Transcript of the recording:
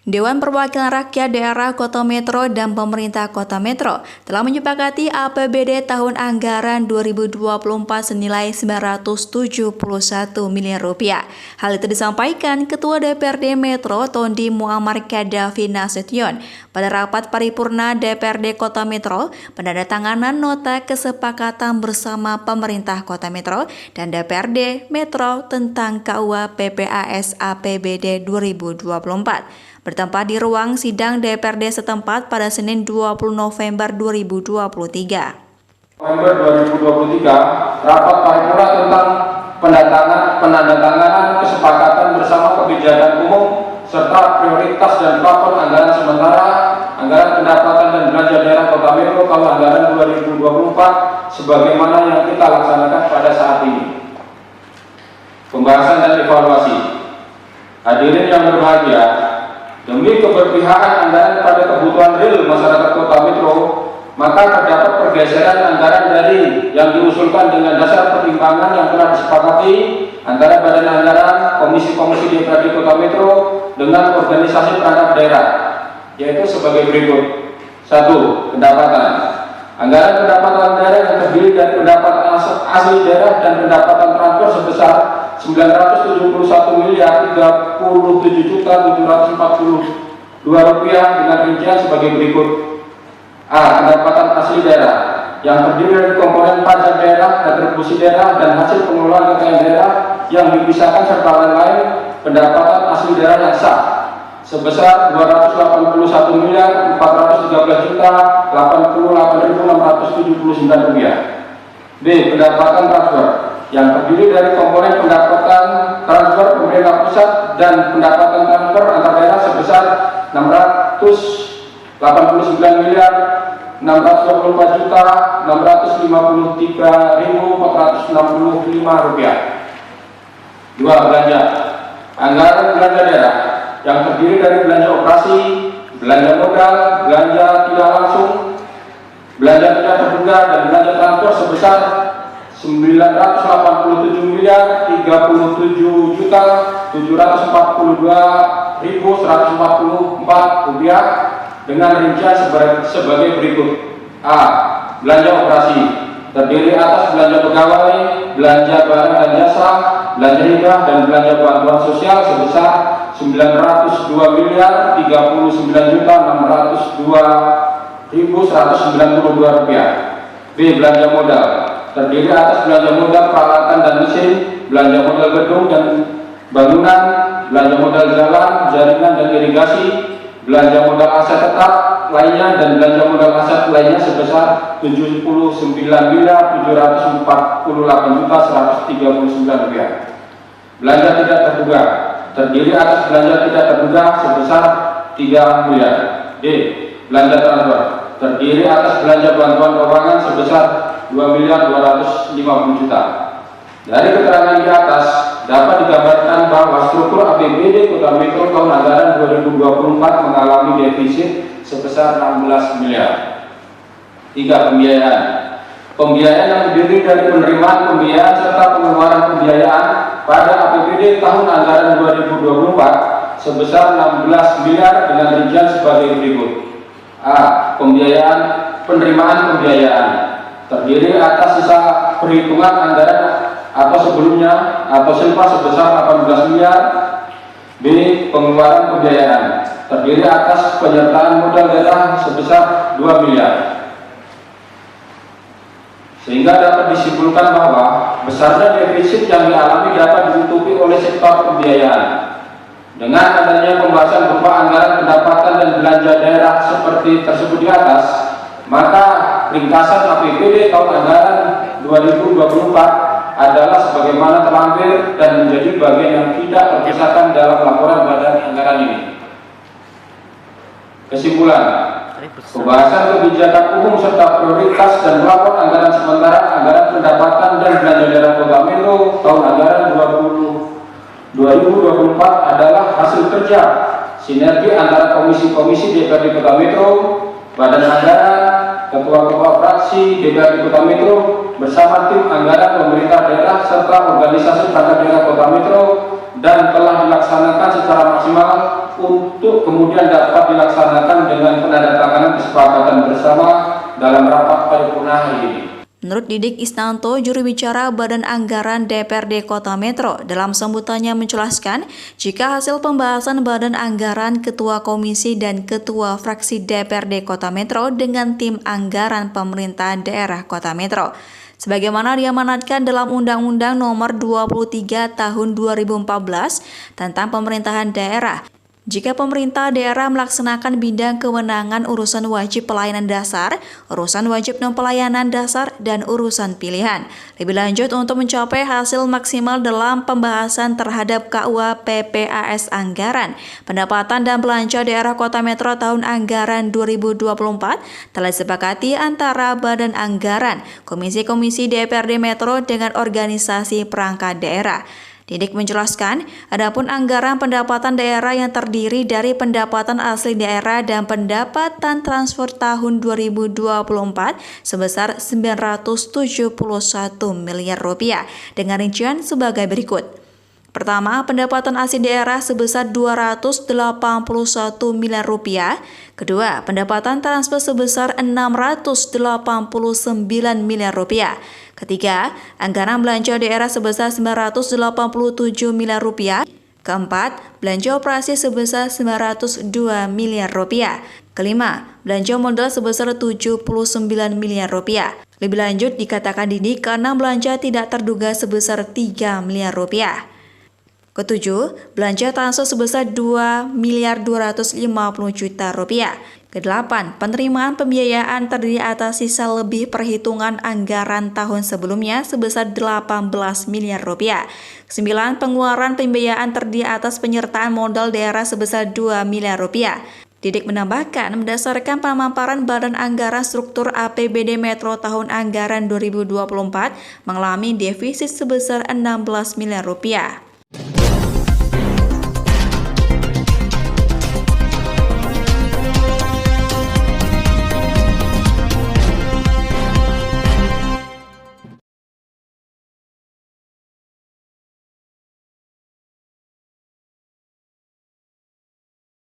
Dewan Perwakilan Rakyat Daerah Kota Metro dan Pemerintah Kota Metro telah menyepakati APBD tahun anggaran 2024 senilai Rp971 miliar. Hal itu disampaikan Ketua DPRD Metro Tondi Muammar Gaddafi Nasution pada rapat paripurna DPRD Kota Metro penandatanganan nota kesepakatan bersama Pemerintah Kota Metro dan DPRD Metro tentang KUA PPAS APBD 2024. Bertempat di ruang sidang DPRD setempat pada Senin 20 November 2023. November 2023, rapat paripurna tentang penandatanganan kesepakatan bersama kebijakan umum serta prioritas dan plafon anggaran sementara, anggaran pendapatan dan belanja daerah Kota Metro tahun anggaran 2024 sebagaimana yang kita laksanakan pada saat ini. Pembahasan dan evaluasi. Hadirin yang berbahagia, demi keberpihakan anggaran pada kebutuhan real masyarakat Kota Metro, maka terdapat pergeseran anggaran dari yang diusulkan dengan dasar pertimbangan yang telah disepakati antara Badan Anggaran, Komisi-Komisi DPRD Kota Metro dengan organisasi perangkat daerah, yaitu sebagai berikut. 1. Pendapatan. Anggaran pendapatan daerah yang terdiri dari pendapatan asli daerah dan pendapatan transfer sebesar Rp937.740.740 dengan rincian sebagai berikut. A. Pendapatan asli daerah yang terdiri dari komponen pajak daerah, retribusi daerah, dan hasil pengelolaan kekayaan daerah yang dipisahkan serta lain-lain. Pendapatan asli daerah yang sah sebesar Rp281.413.80.679. B. Pendapatan transfer yang terdiri dari komponen pendapatan transfer pemerintah pusat dan pendapatan transfer antar daerah sebesar Rp684.654.653.465. 2. Belanja. Anggaran belanja daerah yang terdiri dari belanja operasi, belanja modal, belanja tidak langsung, belanja tidak terduga, dan belanja transfer sebesar Rp987.742.144 dengan rincian sebagai berikut. A. Belanja operasi terdiri atas belanja pegawai, belanja barang dan jasa, belanja hibah, dan belanja bantuan sosial sebesar Rp939.602.192. B. Belanja modal terdiri atas belanja modal peralatan dan mesin, belanja modal gedung dan bangunan, belanja modal jalan, jaringan dan irigasi, belanja modal aset tetap lainnya, dan belanja modal aset lainnya sebesar Rp79.748.139. Belanja tidak terduga terdiri atas belanja tidak terduga sebesar Rp3 miliar. D. Belanja transfer terdiri atas belanja bantuan keuangan sebesar Rp2.250.000.000. Dari keterangan di atas dapat digambarkan bahwa struktur APBD Kota Metro tahun anggaran 2024 mengalami defisit sebesar Rp16 miliar. 3. Pembiayaan. Pembiayaan yang terdiri dari penerimaan pembiayaan serta pengeluaran pembiayaan pada APBD tahun anggaran 2024 sebesar Rp16 miliar dengan rincian sebagai berikut. A. Penerimaan pembiayaan terdiri atas sisa perhitungan anggaran atau sebelumnya atau silpa sebesar Rp18 miliar. B. Pengeluaran pembiayaan terdiri atas penyertaan modal daerah sebesar Rp2 miliar. Sehingga dapat disimpulkan bahwa besarnya defisit yang dialami dapat ditutupi oleh sektor pembiayaan. Dengan adanya pembahasan berupa anggaran pendapatan dan belanja daerah seperti tersebut di atas, maka ringkasan APBD tahun anggaran 2024 adalah sebagaimana terlampir dan menjadi bagian yang tidak terpisahkan dalam laporan badan anggaran ini. Kesimpulan, pembahasan kebijakan umum serta prioritas dan plafon anggaran sementara, anggaran pendapatan dan belanja daerah Kota Metro tahun anggaran 2024 adalah hasil kerja sinergi antara komisi-komisi DPRD Kota Metro, Badan Anggaran, ketua-ketua fraksi DPRD Kota Metro bersama tim anggaran pemerintah daerah serta organisasi perangkat daerah Kota Metro dan telah dilaksanakan secara maksimal untuk kemudian dapat dilaksanakan dengan penandatanganan kesepakatan bersama dalam rapat paripurna hari ini. Menurut Didik Isnanto, juru bicara Badan Anggaran DPRD Kota Metro, dalam sambutannya menjelaskan jika hasil pembahasan Badan Anggaran, Ketua Komisi dan Ketua Fraksi DPRD Kota Metro dengan tim anggaran pemerintah daerah Kota Metro, sebagaimana diamanatkan dalam Undang-Undang Nomor 23 Tahun 2014 tentang Pemerintahan Daerah. Jika pemerintah daerah melaksanakan bidang kewenangan urusan wajib pelayanan dasar, urusan wajib non-pelayanan dasar, dan urusan pilihan. Lebih lanjut, untuk mencapai hasil maksimal dalam pembahasan terhadap KUA PPAS Anggaran, Pendapatan dan Belanja Daerah Kota Metro tahun anggaran 2024 telah disepakati antara Badan Anggaran, Komisi-Komisi DPRD Metro dengan organisasi perangkat daerah. Didik menjelaskan, adapun anggaran pendapatan daerah yang terdiri dari pendapatan asli daerah dan pendapatan transfer tahun 2024 sebesar Rp971 miliar dengan rincian sebagai berikut. Pertama, pendapatan asli daerah sebesar Rp281 miliar. Kedua, pendapatan transfer sebesar Rp689 miliar. Ketiga, anggaran belanja daerah sebesar Rp987 miliar. Keempat, belanja operasi sebesar Rp902 miliar. Kelima, belanja modal sebesar Rp79 miliar. Lebih lanjut dikatakan Didik karena belanja tidak terduga sebesar Rp3 miliar. Ketujuh, belanja transfer sebesar Rp2.250 juta. Kedelapan, penerimaan pembiayaan terdiri atas sisa lebih perhitungan anggaran tahun sebelumnya sebesar Rp18 miliar. Kesembilan, pengeluaran pembiayaan terdiri atas penyertaan modal daerah sebesar Rp2 miliar. Didik menambahkan, berdasarkan pemaparan Badan Anggaran Struktur APBD Metro tahun anggaran 2024 mengalami defisit sebesar Rp16 miliar.